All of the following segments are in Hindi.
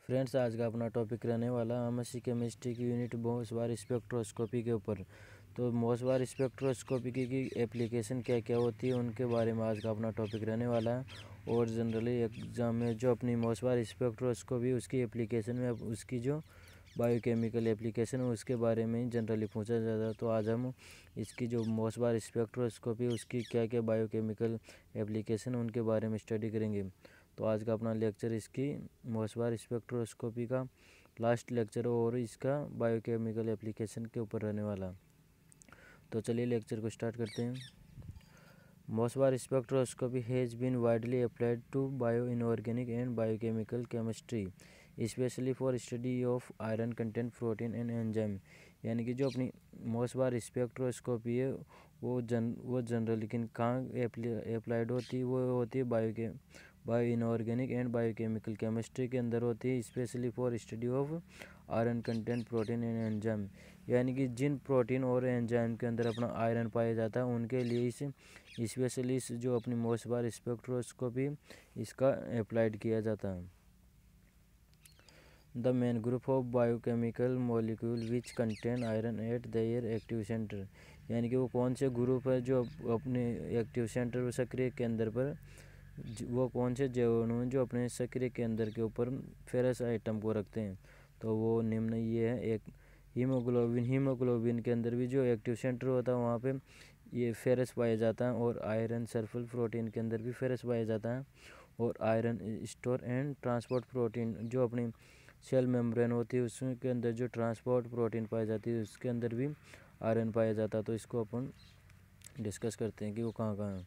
फ्रेंड्स, आज का अपना टॉपिक रहने वाला एमएससी केमिस्ट्री की यूनिट मोसबार स्पेक्ट्रोस्कोपी के ऊपर। तो मोसबार स्पेक्ट्रोस्कोपी की एप्लीकेशन क्या क्या होती है उनके बारे में आज का अपना टॉपिक रहने वाला है। और जनरली एग्ज़ाम में जो अपनी मोसबार स्पेक्ट्रोस्कोपी उसकी एप्लीकेशन में उसकी जो बायोकेमिकल एप्लीकेशन है उसके बारे में जनरली पूछा जाता है। तो आज हम इसकी जो मोसबार स्पेक्ट्रोस्कोपी उसकी क्या क्या बायोकेमिकल एप्लीकेशन है उनके बारे में स्टडी करेंगे। तो आज का अपना लेक्चर इसकी मोसबार स्पेक्ट्रोस्कोपी का लास्ट लेक्चर और इसका बायोकेमिकल एप्लीकेशन के ऊपर रहने वाला। तो चलिए लेक्चर को स्टार्ट करते हैं। Mossbauer spectroscopy has been widely applied to bio inorganic and biochemical chemistry specially for study of iron content protein and enzyme. यानी कि जो अपनी मोसबार स्पेक्ट्रोस्कोपी है वो जनरल लेकिन कहाँ अप्लाइड होती है, वो होती है bio inorganic and biochemical chemistry के अंदर होती है, specially for study of iron content protein and enzyme. यानी कि जिन प्रोटीन और एंजाइम के अंदर अपना आयरन पाया जाता है उनके लिए इस स्पेशली जो अपनी मोसबार स्पेक्ट्रोस्कोपी इसका अप्लाइड किया जाता है। The main group of biochemical molecule which contain iron eight there active centre. यानी कि वो कौन से ग्रुप है जो अपने एक्टिव सेंटर सक्रिय केंद्र पर वो कौन से जैव अणु हैं जो अपने सक्रिय केंद्र के ऊपर फेरस आइटम को रखते हैं। तो वो निम्न ये है। एक हीमोग्लोबिन के अंदर भी जो एक्टिव सेंटर होता है वहाँ पे ये फेरस पाया जाता है, और आयरन सल्फर प्रोटीन के अंदर भी फेरस पाया जाता है। और iron store and transport protein जो अपनी सेल मेम्ब्रेन होती है उसके अंदर जो ट्रांसपोर्ट प्रोटीन पाई जाती है उसके अंदर भी आयरन पाया जाता है। तो इसको अपन डिस्कस करते हैं कि वो कहाँ कहाँ है।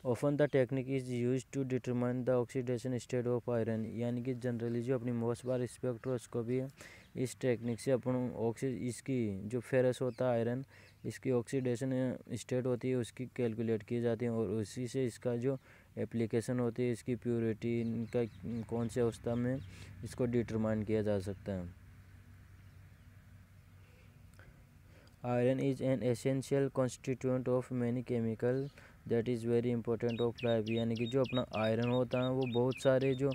Often the technique is use to determine the oxidation state of iron. यानी कि जनरली जो अपनी मोसबार स्पेक्ट्रोस्कोपी है इस टेक्निक से अपन इसकी जो फेरस होता है आयरन इसकी ऑक्सीडेशन स्टेट होती है उसकी कैलकुलेट की जाती है, और उसी से इसका जो एप्लीकेशन होती है इसकी प्योरिटी इनका कौन से अवस्था में इसको डिटरमाइन किया जा सकता है। Iron is an essential constituent of many chemical that is very important of life. यानी कि जो अपना आयरन होता है वो बहुत सारे जो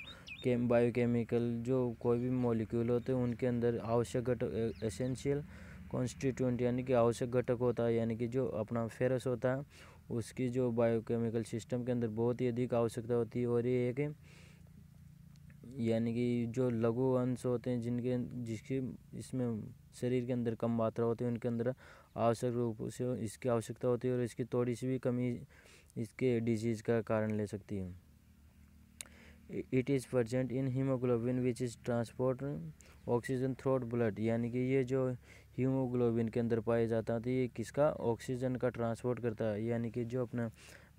बायोकेमिकल जो कोई भी मॉलिक्यूल होते हैं उनके अंदर आवश्यक घटक एसेंशियल कॉन्स्टिट्यूएंट यानी कि आवश्यक घटक होता है। यानी कि जो अपना फेरस होता है उसकी जो बायोकेमिकल सिस्टम के अंदर बहुत ही अधिक आवश्यकता होती है। और ये एक यानी कि जो लघु अंश होते हैं जिसकी इसमें शरीर के अंदर कम मात्रा होती है उनके अंदर आवश्यक रूप से इसकी आवश्यकता होती है, और इसकी थोड़ी सी भी कमी इसके डिजीज़ का कारण ले सकती है। It is present in haemoglobin which is transport oxygen through blood. यानी कि ये जो हीमोग्लोबिन के अंदर पाया जाता है तो ये किसका ऑक्सीजन का ट्रांसपोर्ट करता है। यानी कि जो अपना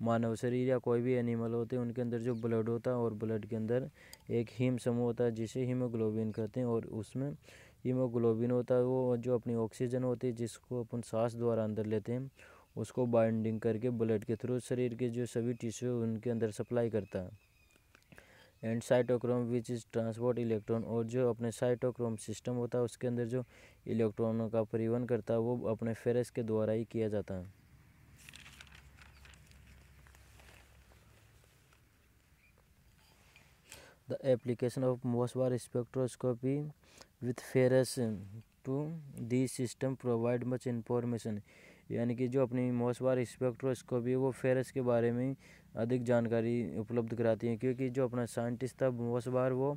मानव शरीर या कोई भी एनिमल होते हैं उनके अंदर जो ब्लड होता है और ब्लड के अंदर एक हीम समूह होता है जिसे हीमोग्लोबिन कहते हैं, और उसमें हीमोग्लोबिन होता है वो जो अपनी ऑक्सीजन होती है जिसको अपन सांस द्वारा अंदर लेते हैं उसको बाइंडिंग करके ब्लड के थ्रू शरीर के जो सभी टिश्यू उनके अंदर सप्लाई करता है। And cytochrome which is transport electron, और जो अपने साइटोक्रोम सिस्टम होता है उसके अंदर जो इलेक्ट्रॉनों का परिवहन करता है वो अपने फेरस के द्वारा ही किया जाता है। The application of Mossbauer spectroscopy with ferrous to the system provide much information. यानी कि जो अपनी मोसबार स्पेक्ट्रोस्कोपी है वो फेरस के बारे में अधिक जानकारी उपलब्ध कराती है, क्योंकि जो अपना साइंटिस्ट था मोसबार वो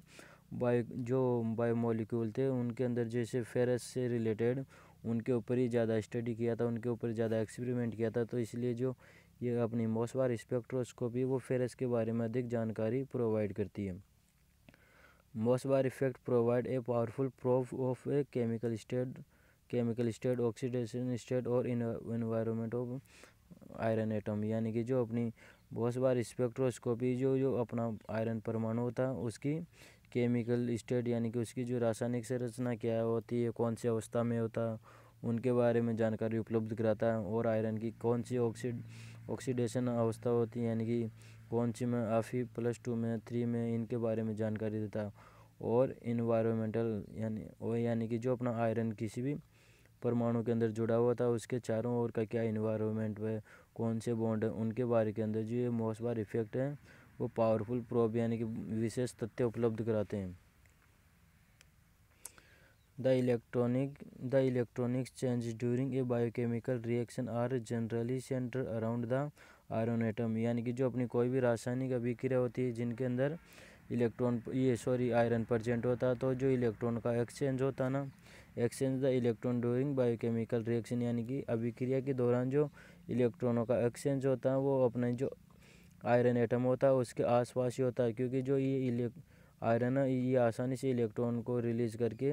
बायोमोलिक्यूल थे उनके अंदर जैसे फेरस से रिलेटेड उनके ऊपर ही ज़्यादा स्टडी किया था, उनके ऊपर ज़्यादा एक्सपेरिमेंट किया था। तो इसलिए जो ये अपनी मोसबार स्पेक्ट्रोस्कोपी वो फेरस के बारे में अधिक जानकारी प्रोवाइड करती है। Mossbauer effect provide a powerful proof of a chemical state oxidation state और इन्वायरमेंट ऑफ आयरन एटम। यानी कि जो अपनी मोसबार स्पेक्ट्रोस्कोपी जो अपना आयरन परमाणु होता है उसकी केमिकल स्टेट यानी कि उसकी जो रासायनिक संरचना क्या होती है कौन सी अवस्था में होता है उनके बारे में जानकारी उपलब्ध कराता है, और आयरन की कौन सी ऑक्सीडेशन अवस्था होती है यानी कि कौन सी में आफी +2 में 3 में इनके बारे में जानकारी देता है। और इन्वायरमेंटल यानी कि जो अपना आयरन किसी भी परमाणु के अंदर जुड़ा हुआ था उसके चारों ओर का क्या इन्वायरमेंट है कौन से बॉन्ड है उनके बारे के अंदर जो ये मोसबार इफेक्ट है वो पावरफुल प्रोब यानी कि विशेष तथ्य उपलब्ध कराते हैं। The electronics changes during a biochemical reaction are generally centered around the iron atom, यानी कि जो अपनी कोई भी रासायनिक अभिक्रिया होती है जिनके अंदर आयरन प्रेजेंट होता है, तो जो इलेक्ट्रॉन का एक्सचेंज होता है ना, exchange the electron during biochemical reaction, यानी कि अभिक्रिया के दौरान जो इलेक्ट्रॉनों का एक्सचेंज होता है वो अपने जो आयरन एटम होता है उसके आसपास ही होता है, क्योंकि जो ये आयरन है ये आसानी से इलेक्ट्रॉन को रिलीज करके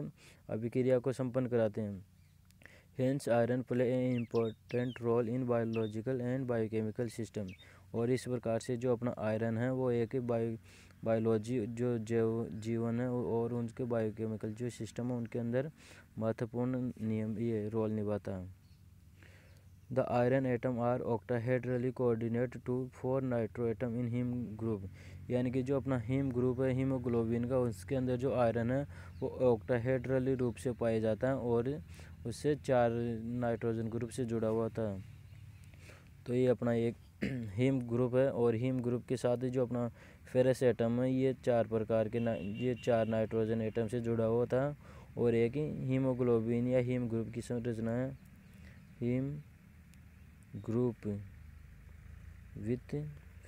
अभिक्रिया को संपन्न कराते हैं। Hence iron play a important role in biological and biochemical system, और इस प्रकार से जो अपना आयरन है वो एक बायोलॉजी जो जीवन है और उनके बायोकेमिकल जो सिस्टम है उनके अंदर महत्वपूर्ण ये रोल निभाता है। The iron atom are octahedrally coordinate to 4 nitro atom in heme group, यानी कि जो अपना हीम ग्रुप है हीमोग्लोबिन का, उसके अंदर जो आयरन है वो ऑक्टाहेड्रली रूप से पाया जाता है और उससे 4 नाइट्रोजन ग्रुप से जुड़ा हुआ था। तो ये अपना एक हीम ग्रुप है, और हीम ग्रुप के साथ ही जो अपना फेरस एटम है ये 4 प्रकार के ये 4 नाइट्रोजन एटम से जुड़ा हुआ था, और एक ही हीमोग्लोबिन या हीम ग्रुप की संरचना है हीम ग्रुप विथ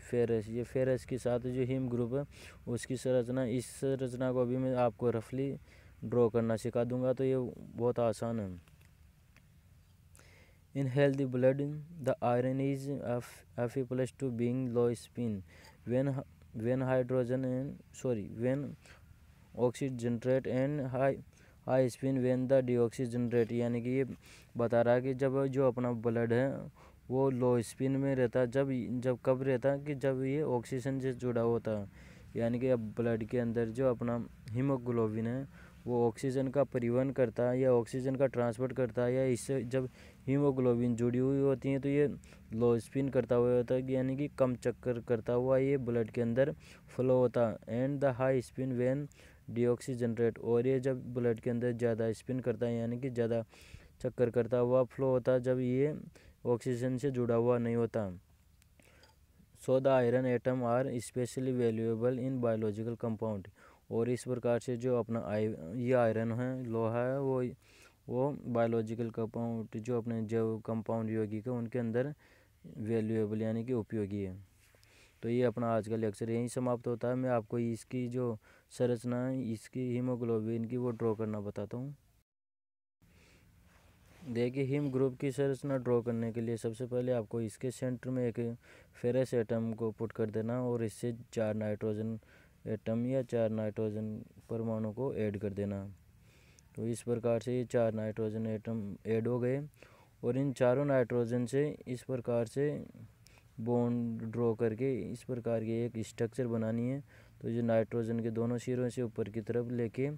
फेरस। ये फेरस के साथ जो हीम ग्रुप है उसकी संरचना, इस संरचना को अभी मैं आपको रफली ड्रॉ करना सिखा दूंगा, तो ये बहुत आसान है। इन healthy blood the iron is Fe+2 being low spin when oxygenate and high spin when the deoxygenate, यानी कि ये बता रहा है कि जब जो अपना ब्लड है वो लो स्पिन में रहता है, जब कब रहता है कि जब ये ऑक्सीजन से जुड़ा होता है, यानी कि अब ब्लड के अंदर जो अपना हीमोग्लोबिन है वो ऑक्सीजन का परिवहन करता है या ऑक्सीजन का ट्रांसपोर्ट करता है, या इससे जब हीमोग्लोबिन जुड़ी हुई होती है तो ये लो स्पिन करता हुआ होता है, यानी कि कम चक्कर करता हुआ ये ब्लड के अंदर फ्लो होता है। And the high spin when deoxygenate, और ये जब ब्लड के अंदर ज़्यादा स्पिन करता है यानी कि ज़्यादा चक्कर करता हुआ फ्लो होता है जब ये ऑक्सीजन से जुड़ा हुआ नहीं होता। So the iron atom are specially valuable in biological compound, और इस प्रकार से जो अपना ये आयरन है लोहा है वो बायोलॉजिकल कंपाउंड जो अपने जैव कंपाउंड यौगिक है उनके अंदर वैल्यूएबल यानी कि उपयोगी है। तो ये अपना आज का लेक्चर यहीं समाप्त होता है। मैं आपको इसकी जो संरचना है इसकी हीमोग्लोबिन की वो ड्रॉ करना बताता हूँ। देखिए हीम ग्रुप की संरचना ड्रॉ करने के लिए सबसे पहले आपको इसके सेंटर में एक फेरस एटम को पुट कर देना और इससे 4 नाइट्रोजन एटम या 4 नाइट्रोजन परमाणु को ऐड कर देना। तो इस प्रकार से ये 4 नाइट्रोजन एटम ऐड हो गए, और इन चारों नाइट्रोजन से इस प्रकार से बॉन्ड ड्रॉ करके इस प्रकार की एक स्ट्रक्चर बनानी है। तो जो नाइट्रोजन के दोनों सिरों से ऊपर की तरफ लेके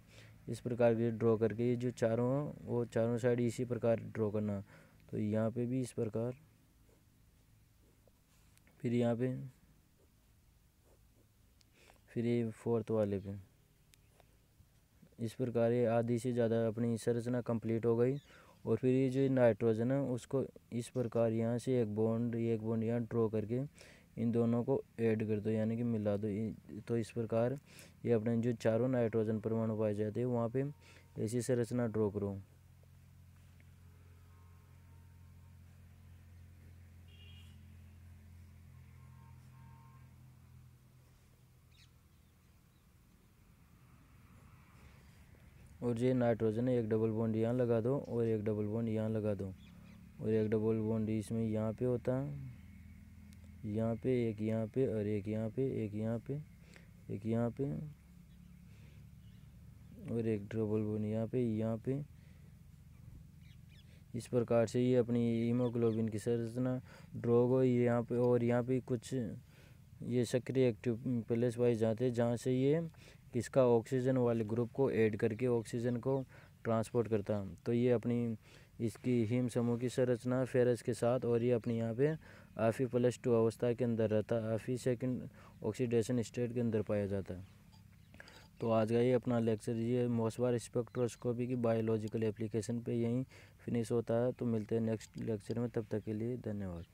इस प्रकार के ड्रॉ करके ये जो चारों वो चारों साइड इसी प्रकार ड्रॉ करना। तो यहाँ पे भी इस प्रकार, फिर यहाँ पे, फिर ये फोर्थ वाले पे, इस प्रकार ये आधी से ज़्यादा अपनी संरचना कंप्लीट हो गई। और फिर ये जो नाइट्रोजन है उसको इस प्रकार यहाँ से एक बॉन्ड यहाँ ड्रॉ करके इन दोनों को ऐड कर दो यानी कि मिला दो। तो इस प्रकार ये अपने जो चारों नाइट्रोजन परमाणु पाए जाते हैं वहाँ पे ऐसी संरचना ड्रॉ करो। और ये नाइट्रोजन है, एक डबल बॉन्ड यहाँ लगा दो और एक डबल बॉन्ड यहाँ लगा दो, और एक डबल बॉन्ड इसमें यहाँ पे होता है, यहाँ पे एक, यहाँ पे और एक यहाँ पे, एक यहाँ पे, एक यहाँ पे और एक डबल बॉन्ड यहाँ पे। इस प्रकार से ये अपनी हीमोग्लोबिन की संरचना ड्रॉ हो यहाँ पे। और यहाँ पे कुछ ये सक्रिय एक्टिव प्लेस पाए जाते हैं जहाँ से ये किसका ऑक्सीजन वाले ग्रुप को ऐड करके ऑक्सीजन को ट्रांसपोर्ट करता है। तो ये अपनी इसकी हीम समूह की संरचना फेरस के साथ, और ये अपनी यहाँ पे Fe+2 अवस्था के अंदर रहता है, Fe सेकंड ऑक्सीडेशन स्टेट के अंदर पाया जाता है। तो आज का ये अपना लेक्चर ये मोसबार स्पेक्ट्रोस्कोपी की बायोलॉजिकल एप्लीकेशन पे यहीं फिनिश होता है। तो मिलते हैं नेक्स्ट लेक्चर में, तब तक के लिए धन्यवाद।